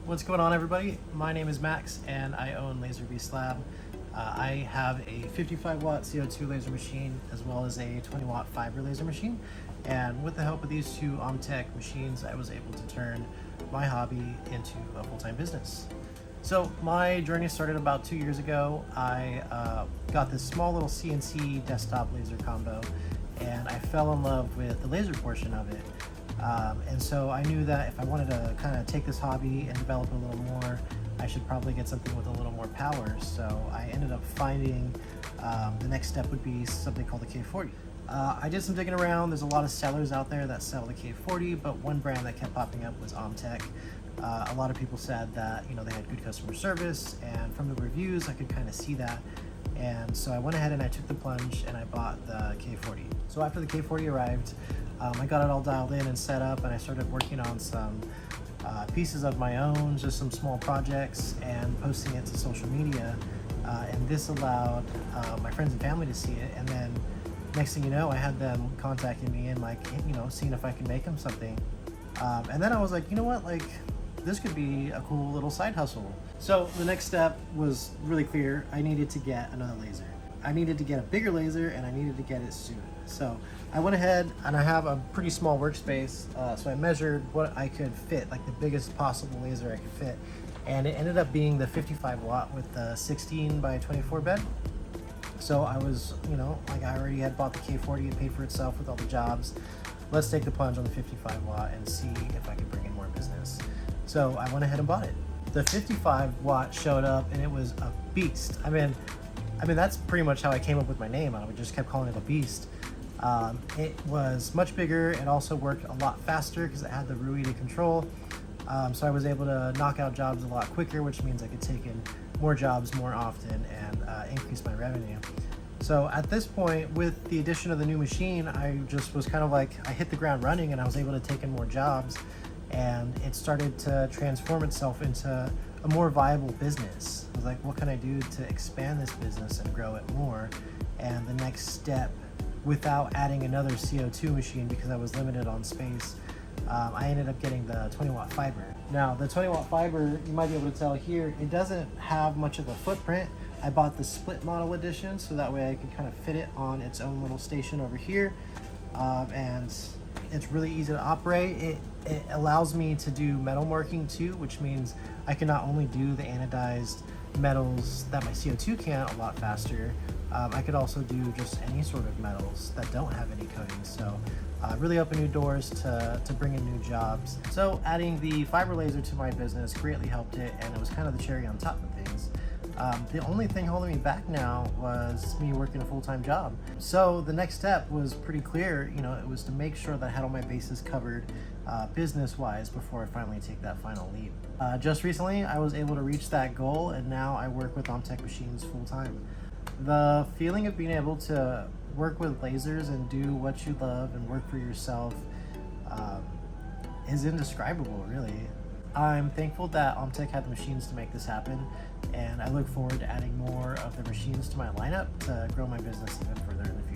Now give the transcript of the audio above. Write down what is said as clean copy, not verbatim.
What's going on, everybody? My name is Max and I own Laser Beast Lab. I have a 55 watt CO2 laser machine as well as a 20 watt fiber laser machine, and with the help of these two OMTech machines I was able to turn my hobby into a full-time business. So my journey started about 2 years ago. I got this small little CNC desktop laser combo and I fell in love with the laser portion of it. And so I knew that if I wanted to kind of take this hobby and develop it a little more, I should probably get something with a little more power. So I ended up finding the next step would be something called the K40. I did some digging around. There's a lot of sellers out there that sell the K40, but one brand that kept popping up was OMTech. A lot of people said that they had good customer service, and from the reviews I could kind of see that. And so I went ahead and I took the plunge and I bought the K40. So after the K40 arrived, I got it all dialed in and set up, and I started working on some pieces of my own, just some small projects, and posting it to social media. And this allowed my friends and family to see it. And then next thing you know, I had them contacting me and seeing if I could make them something. And then I was like, you know what, this could be a cool little side hustle. So the next step was really clear. I needed to get another laser. I needed to get a bigger laser, and I needed to get it soon. So I went ahead, and I have a pretty small workspace, so I measured what I could fit, like the biggest possible laser I could fit, and it ended up being the 55 watt with the 16 by 24 bed. So I was, I already had bought the K40, it paid for itself with all the jobs. Let's take the plunge on the 55 watt and see if I can bring in more business. So I went ahead and bought it. The 55 watt showed up, and it was a beast. I mean, that's pretty much how I came up with my name. I just kept calling it a beast. It was much bigger. It also worked a lot faster because it had the RUI to control. So I was able to knock out jobs a lot quicker, which means I could take in more jobs more often and increase my revenue. So at this point, with the addition of the new machine, I just was kind of like, I hit the ground running, and I was able to take in more jobs, and it started to transform itself into a more viable business. I was like, what can I do to expand this business and grow it more? And the next step, without adding another CO2 machine because I was limited on space, I ended up getting the 20 watt fiber. Now the 20 watt fiber, you might be able to tell here, it doesn't have much of a footprint. I bought the split model edition so that way I could kind of fit it on its own little station over here. And it's really easy to operate. It allows me to do metal marking too, which means I can not only do the anodized metals that my CO2 can a lot faster, I could also do just any sort of metals that don't have any coatings. So really opened new doors to bring in new jobs. So adding the fiber laser to my business greatly helped it, and it was kind of the cherry on top of things. The only thing holding me back now was me working a full-time job. So the next step was pretty clear. It was to make sure that I had all my bases covered business-wise before I finally take that final leap. Just recently, I was able to reach that goal, and now I work with OMTech machines full-time. The feeling of being able to work with lasers and do what you love and work for yourself is indescribable, really. I'm thankful that OMTech had the machines to make this happen, and I look forward to adding more of the machines to my lineup to grow my business even further in the future.